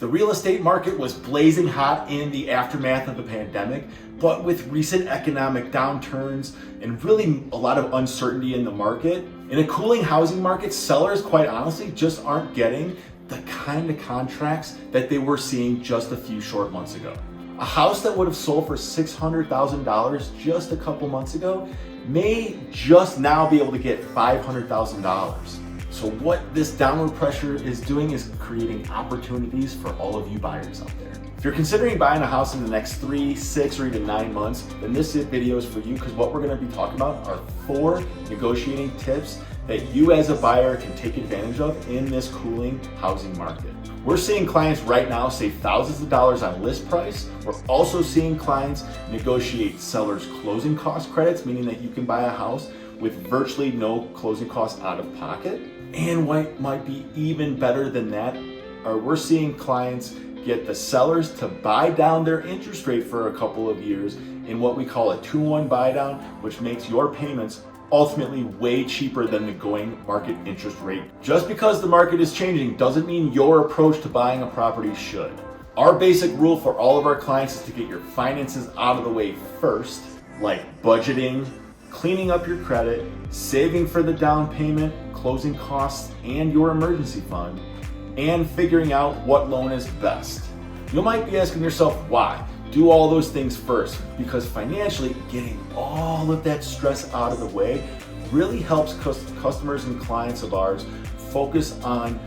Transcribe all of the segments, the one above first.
The real estate market was blazing hot in the aftermath of the pandemic, but with recent economic downturns and really a lot of uncertainty in the market, in a cooling housing market, sellers, quite honestly, just aren't getting the kind of contracts that they were seeing just a few short months ago. A house that would have sold for $600,000 just a couple months ago may just now be able to get $500,000. So what this downward pressure is doing is creating opportunities for all of you buyers out there. If you're considering buying a house in the next 3, 6, or even 9 months, then this video is for you, because what we're going to be talking about are 4 negotiating tips that you as a buyer can take advantage of in this cooling housing market. We're seeing clients right now save thousands of dollars on list price. We're also seeing clients negotiate sellers' closing cost credits, meaning that you can buy a house with virtually no closing costs out of pocket. And what might be even better than that, we're seeing clients get the sellers to buy down their interest rate for a couple of years in what we call a 2-1 buy down, which makes your payments ultimately way cheaper than the going market interest rate. Just because the market is changing doesn't mean your approach to buying a property should. Our basic rule for all of our clients is to get your finances out of the way first, like budgeting, cleaning up your credit, saving for the down payment, closing costs, and your emergency fund, and figuring out what loan is best. You might be asking yourself why. Do all those things first, because financially, getting all of that stress out of the way really helps customers and clients of ours focus on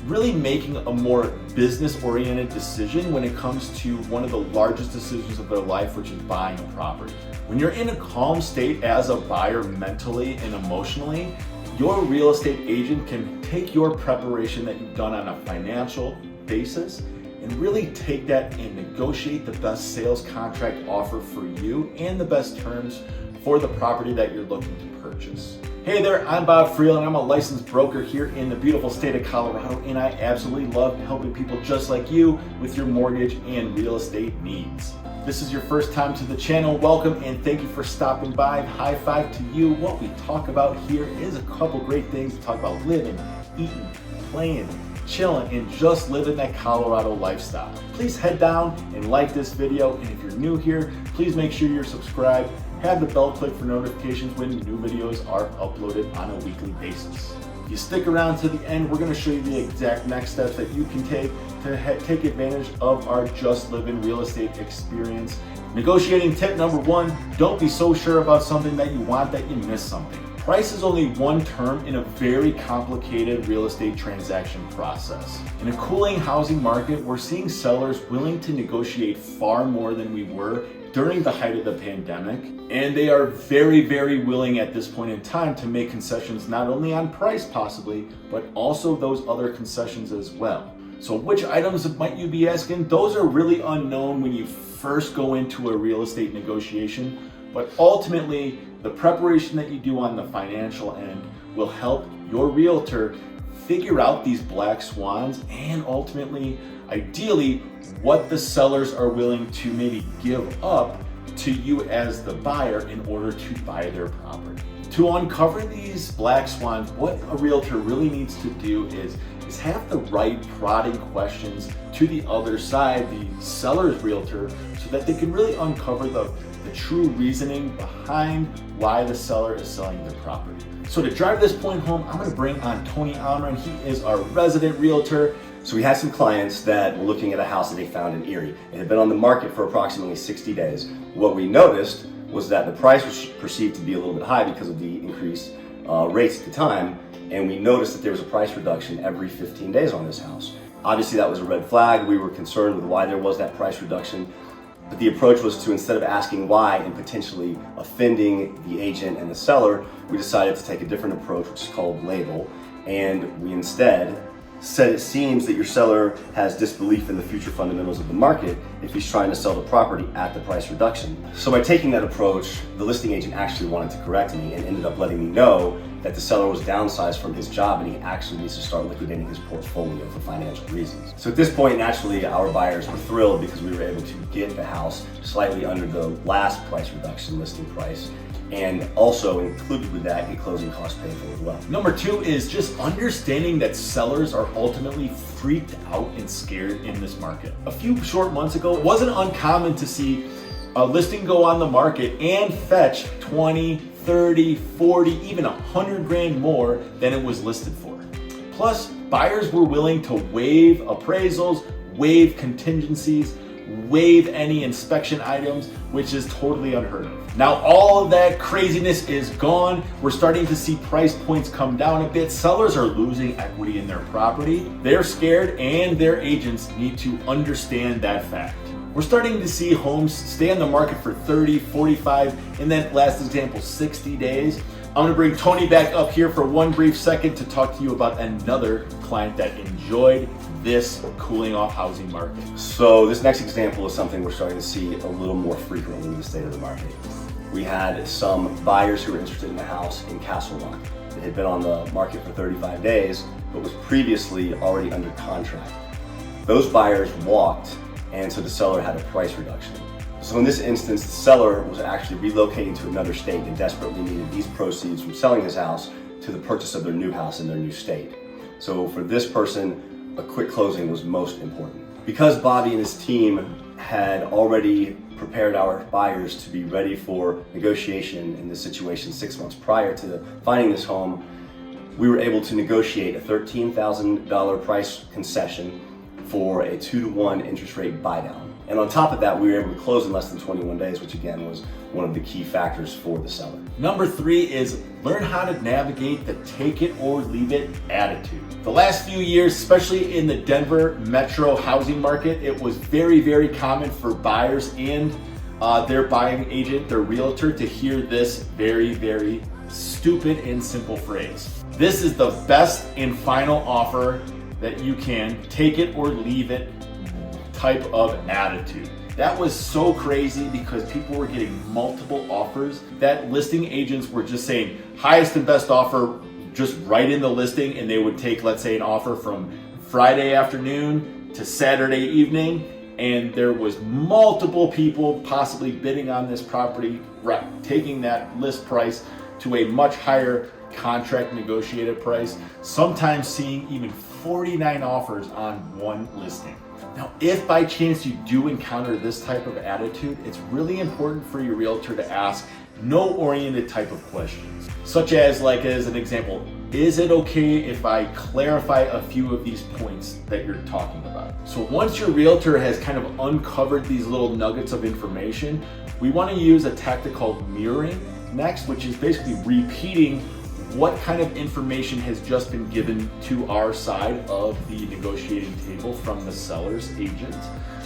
really making a more business-oriented decision when it comes to one of the largest decisions of their life, which is buying a property. When you're in a calm state as a buyer mentally and emotionally, your real estate agent can take your preparation that you've done on a financial basis and really take that and negotiate the best sales contract offer for you and the best terms for the property that you're looking to purchase. Hey there, I'm Bob Friel, and I'm a licensed broker here in the beautiful state of Colorado, and I absolutely love helping people just like you with your mortgage and real estate needs. If this is your first time to the channel, welcome and thank you for stopping by. High five to you. What we talk about here is a couple great things. We talk about living, eating, playing, chilling, and just living that Colorado lifestyle. Please head down and like this video, and if you're new here, please make sure you're subscribed. Have the bell click for notifications when new videos are uploaded on a weekly basis. If you stick around to the end, we're going to show you the exact next steps that you can take to take advantage of our Just Living real estate experience. Negotiating tip number 1, don't be so sure about something that you want that you miss something. Price is only one term in a very complicated real estate transaction process. In a cooling housing market, we're seeing sellers willing to negotiate far more than we were during the height of the pandemic, and they are very, very willing at this point in time to make concessions not only on price possibly, but also those other concessions as well. So which items might you be asking? Those are really unknown when you first go into a real estate negotiation, but ultimately the preparation that you do on the financial end will help your realtor figure out these black swans and ultimately, ideally, what the sellers are willing to maybe give up to you as the buyer in order to buy their property. To uncover these black swans, what a realtor really needs to do is have the right prodding questions to the other side, the seller's realtor, so that they can really uncover the true reasoning behind why the seller is selling their property. So to drive this point home, I'm going to bring on Tony Almron. He is our resident realtor. So we had some clients that were looking at a house that they found in Erie. It had been on the market for approximately 60 days. What we noticed was that the price was perceived to be a little bit high because of the increased rates at the time, and we noticed that there was a price reduction every 15 days on this house. Obviously that was a red flag. We were concerned with why there was that price reduction, but the approach was to, instead of asking why and potentially offending the agent and the seller, we decided to take a different approach, which is called label, and we instead said it seems that your seller has disbelief in the future fundamentals of the market if he's trying to sell the property at the price reduction. So by taking that approach, the listing agent actually wanted to correct me and ended up letting me know that the seller was downsized from his job and he actually needs to start liquidating his portfolio for financial reasons. So at this point, naturally, our buyers were thrilled because we were able to get the house slightly under the last price reduction listing price. and also included with that, get closing costs paid for as well. Number 2 is just understanding that sellers are ultimately freaked out and scared in this market. A few short months ago, it wasn't uncommon to see a listing go on the market and fetch 20, 30, 40, even 100 grand more than it was listed for. Plus, buyers were willing to waive appraisals, waive contingencies, waive any inspection items, which is totally unheard of. Now all of that craziness is gone. We're starting to see price points come down a bit. Sellers are losing equity in their property. They're scared, and their agents need to understand that fact. We're starting to see homes stay on the market for 30, 45, and then last example, 60 days. I'm gonna bring Tony back up here for one brief second to talk to you about another client that enjoyed this cooling off housing market. So this next example is something we're starting to see a little more frequently in the state of the market. We had some buyers who were interested in a house in Castle Rock. It had been on the market for 35 days, but was previously already under contract. Those buyers walked, and so the seller had a price reduction. So in this instance, the seller was actually relocating to another state and desperately needed these proceeds from selling his house to the purchase of their new house in their new state. So for this person, a quick closing was most important. Because Bobby and his team had already prepared our buyers to be ready for negotiation in this situation 6 months prior to finding this home, we were able to negotiate a $13,000 price concession for a 2-to-1 interest rate buydown. And on top of that, we were able to close in less than 21 days, which again was one of the key factors for the seller. Number 3 is learn how to navigate the take it or leave it attitude. The last few years, especially in the Denver metro housing market, it was very, very common for buyers and their buying agent, their realtor, to hear this very, very stupid and simple phrase. This is the best and final offer that you can, take it or leave it type of attitude. That was so crazy because people were getting multiple offers that listing agents were just saying highest and best offer just right in the listing, and they would take, let's say, an offer from Friday afternoon to Saturday evening, and there was multiple people possibly bidding on this property, taking that list price to a much higher contract negotiated price, sometimes seeing even 49 offers on one listing. Now, if by chance you do encounter this type of attitude, it's really important for your realtor to ask no-oriented type of questions, such as, like as an example, is it okay if I clarify a few of these points that you're talking about? So once your realtor has kind of uncovered these little nuggets of information, we want to use a tactic called mirroring next, which is basically repeating what kind of information has just been given to our side of the negotiating table from the seller's agent,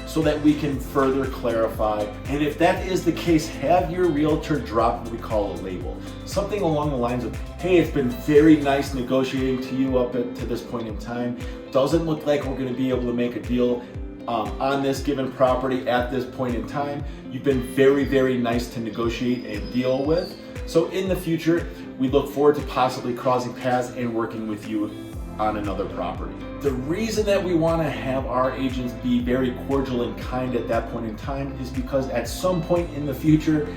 so that we can further clarify. And if that is the case, have your realtor drop what we call a label. Something along the lines of, hey, it's been very nice negotiating to you up to this point in time. Doesn't look like we're gonna be able to make a deal on this given property at this point in time. You've been very, very nice to negotiate and deal with. So in the future, we look forward to possibly crossing paths and working with you on another property. The reason that we want to have our agents be very cordial and kind at that point in time is because at some point in the future,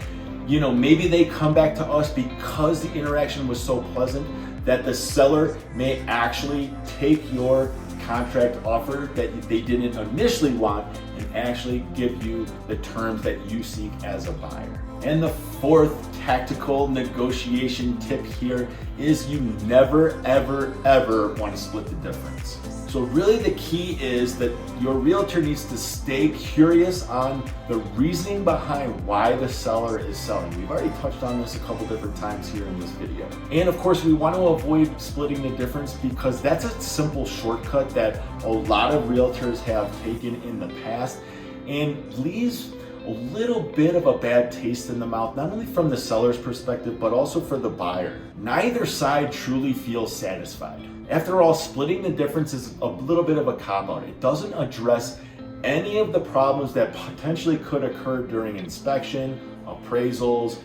maybe they come back to us because the interaction was so pleasant that the seller may actually take your contract offer that they didn't initially want and actually give you the terms that you seek as a buyer. And the fourth tactical negotiation tip here is you never, ever, ever want to split the difference. So really the key is that your realtor needs to stay curious on the reasoning behind why the seller is selling. We've already touched on this a couple different times here in this video. And of course, we want to avoid splitting the difference because that's a simple shortcut that a lot of realtors have taken in the past and leaves a little bit of a bad taste in the mouth, not only from the seller's perspective, but also for the buyer. Neither side truly feels satisfied. After all, splitting the difference is a little bit of a cop-out. It doesn't address any of the problems that potentially could occur during inspection, appraisals,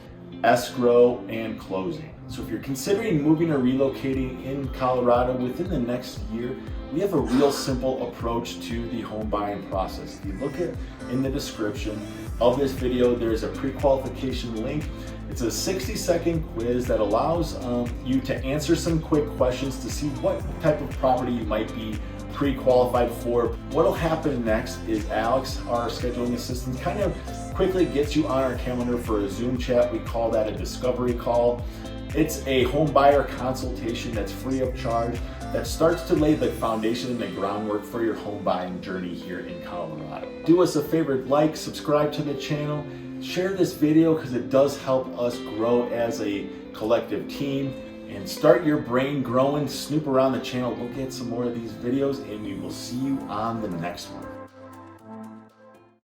escrow, and closing. So if you're considering moving or relocating in Colorado within the next year, we have a real simple approach to the home buying process. If you look at in the description, of this video, there's a pre-qualification link. It's a 60-second quiz that allows you to answer some quick questions to see what type of property you might be pre-qualified for. What'll happen next is Alex, our scheduling assistant, kind of quickly gets you on our calendar for a Zoom chat. We call that a discovery call. It's a home buyer consultation that's free of charge that starts to lay the foundation and the groundwork for your home buying journey here in Colorado. Do us a favor, like, subscribe to the channel, share this video because it does help us grow as a collective team, and start your brain growing. Snoop around the channel, look at some more of these videos, and we will see you on the next one.